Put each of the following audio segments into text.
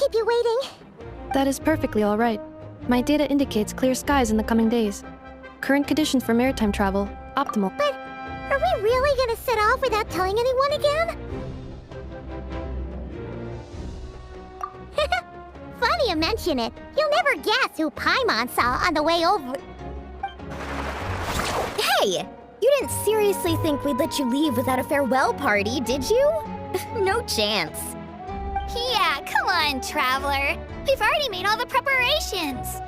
keep you waiting. That is perfectly all right. My data indicates clear skies in the coming days. Current conditions for maritime travel, optimal. But are we really gonna set off without telling anyone again? Funny you mention it. You'll never guess who Paimon saw on the way over. Hey! You didn't seriously think we'd let you leave without a farewell party, did you? No chance. Yeah, come on, Traveler. We've already made all the preparations.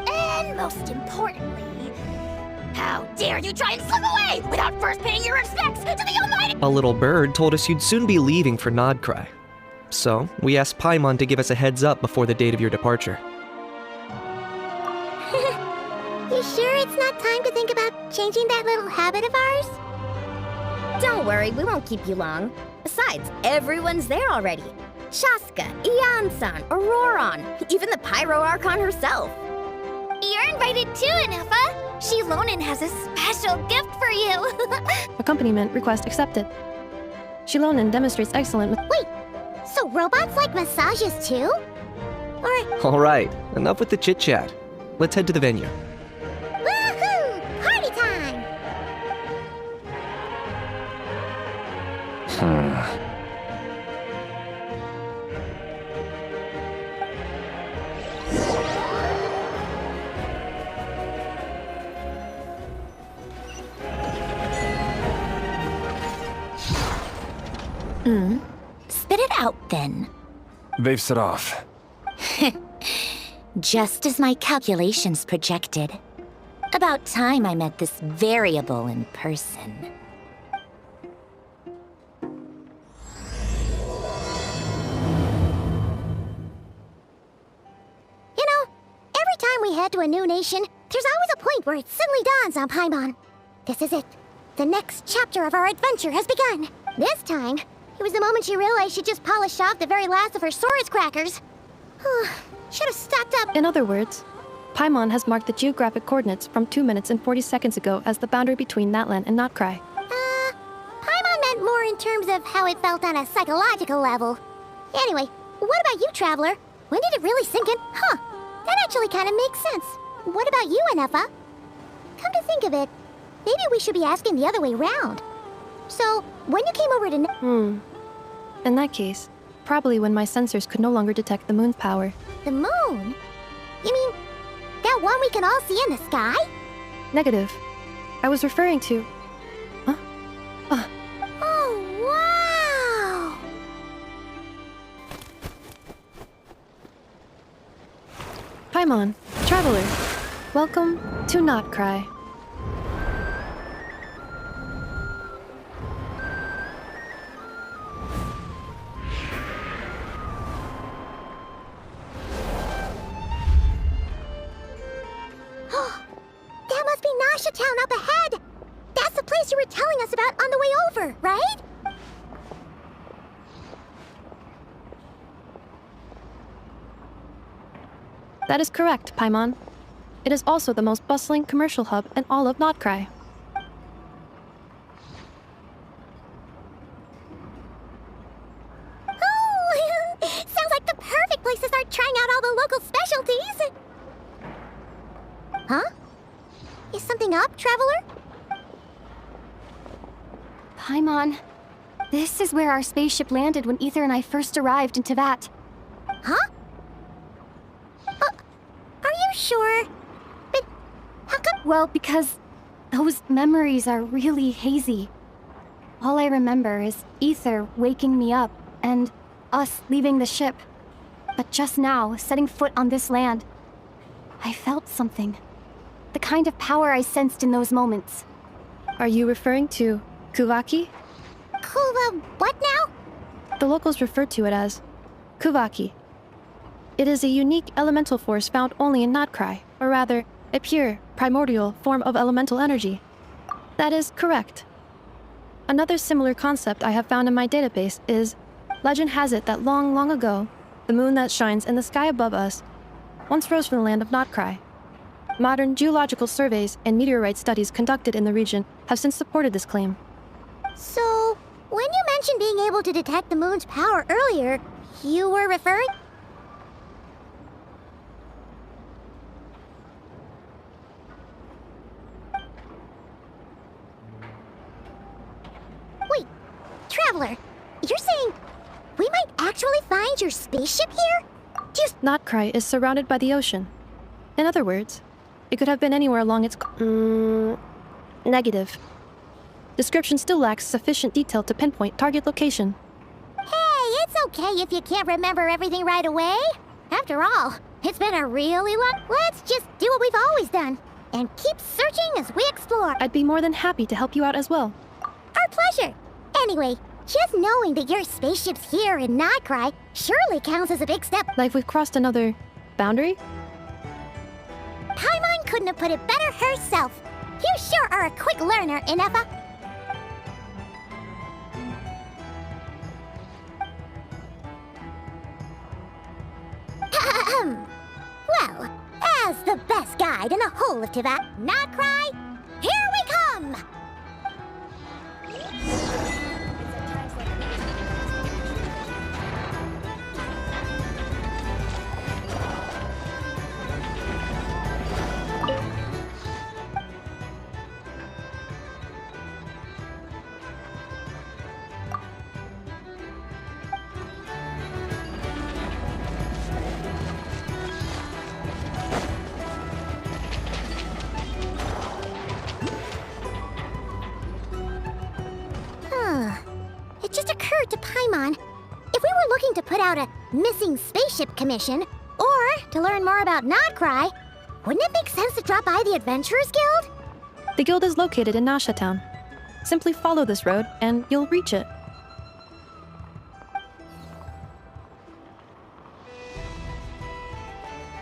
And most importantly, how dare you try and slip away without first paying your respects to the Almighty— A little bird told us you'd soon be leaving for Krai. So, we asked Paimon to give us a heads up before the date of your departure. You sure it's not time to think about changing that little habit of ours? Don't worry, we won't keep you long. Besides, everyone's there already. Shaska, Ian-san, Auroron, even the Pyro Archon herself. You're invited too, Inufa. Shilonen has a special gift for you. Accompaniment request accepted. Shilonen demonstrates excellent— Wait, so robots like massages too? Or, Alright, enough with the chit-chat. Let's head to the venue. woohoo! Party time! Spit it out, then. They've set off. Just as my calculations projected. About time I met this variable in person. You know, every time we head to a new nation, there's always a point where it suddenly dawns on Paimon. This is it. The next chapter of our adventure has begun. This time, it was the moment she realized she just polished off the very last of her Saurus crackers. Should have stocked up. In other words, Paimon has marked the geographic coordinates from 2 minutes and 40 seconds ago as the boundary between Natlan and Krai. Paimon meant more in terms of how it felt on a psychological level. Anyway, what about you, Traveler? When did it really sink in? That actually kind of makes sense. What about you, Inufa? Come to think of it, maybe we should be asking the other way round. So, when you came over to In that case, probably when my sensors could no longer detect the moon's power. the moon? You mean that one we can all see in the sky? Negative. I was referring to— Oh, wow! Paimon, Traveler, welcome to Krai. That must be Nasha Town up ahead! That's the place you were telling us about on the way over, right? That is correct, Paimon. It is also the most bustling commercial hub in all of Krai. Oh, sounds like the perfect place to start trying out all the local specialties. Huh? Is something up, Traveler? Paimon, this is where our spaceship landed when Ether and I first arrived in Teyvat. Huh? Are you sure? But how come? Well, because those memories are really hazy. All I remember is Ether waking me up and us leaving the ship. But just now, setting foot on this land, I felt something. The kind of power I sensed in those moments. Are you referring to Kuvaki? What now? The locals refer to it as Kuvaki. It is a unique elemental force found only in Krai, or rather, a pure, primordial form of elemental energy. That is correct. Another similar concept I have found in my database is, legend has it that long, long ago, the moon that shines in the sky above us once rose from the land of Krai. Modern geological surveys and meteorite studies conducted in the region have since supported this claim. So, when you mentioned being able to detect the moon's power earlier, you were referring? Traveler, you're saying we might actually find your spaceship here? Notcry is surrounded by the ocean. In other words, it could have been anywhere along its... negative. Description still lacks sufficient detail to pinpoint target location. Hey, it's okay if you can't remember everything right away. After all, it's been a really long... Let's just do what we've always done and keep searching as we explore. I'd be more than happy to help you out as well. Our pleasure. Anyway, just knowing that your spaceship's here in Notcry surely counts as a big step. Like we've crossed another... boundary? Paimon couldn't have put it better herself. You sure are a quick learner, Inefa. Well, as the best guide in the whole of Teyvat, Notcry, here we come! It just occurred to Paimon, if we were looking to put out a missing spaceship commission, or to learn more about Notcry, wouldn't it make sense to drop by the Adventurers Guild? The guild is located in Nasha Town. Simply follow this road, and you'll reach it.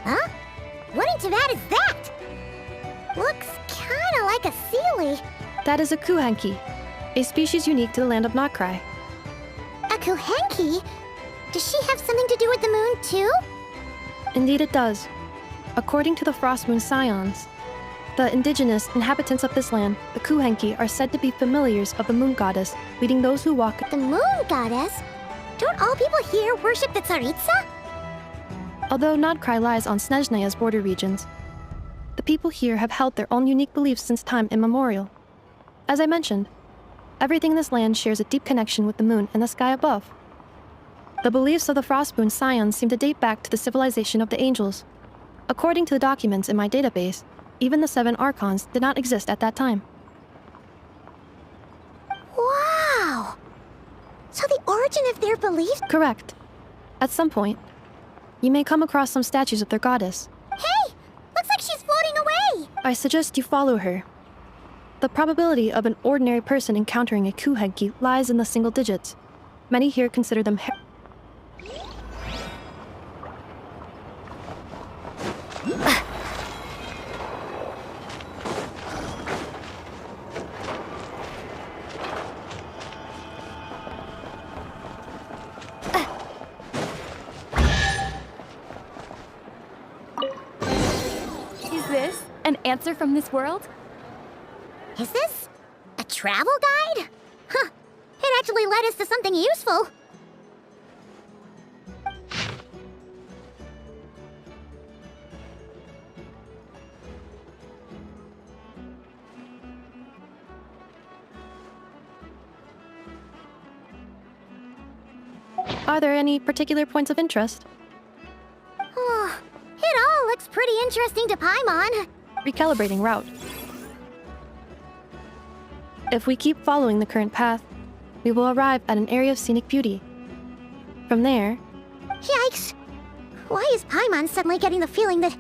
Huh? What in Teyvat is that? Looks kinda like a Sealy. That is a Kuhenki, a species unique to the land of Notcry. A Kuhenki? Does she have something to do with the moon, too? Indeed it does. According to the Frost Moon Scions, the indigenous inhabitants of this land, the Kuhenki, are said to be familiars of the moon goddess, leading those who walk... The moon goddess? Don't all people here worship the Tsaritsa? Although Notcry lies on Snezhneya's border regions, the people here have held their own unique beliefs since time immemorial. As I mentioned, everything in this land shares a deep connection with the moon and the sky above. The beliefs of the Frostmoon Scions seem to date back to the civilization of the angels. According to the documents in my database, even the 7 Archons did not exist at that time. Wow! So the origin of their beliefs... Correct. At some point, you may come across some statues of their goddess. Hey! Looks like she's floating away! I suggest you follow her. The probability of an ordinary person encountering a Kuhenki lies in the single digits. Many here consider them Is this an answer from this world? Is this a travel guide? Huh. It actually led us to something useful. Are there any particular points of interest? Oh, it all looks pretty interesting to Paimon. Recalibrating route. If we keep following the current path, we will arrive at an area of scenic beauty. From there... Yikes! Why is Paimon suddenly getting the feeling that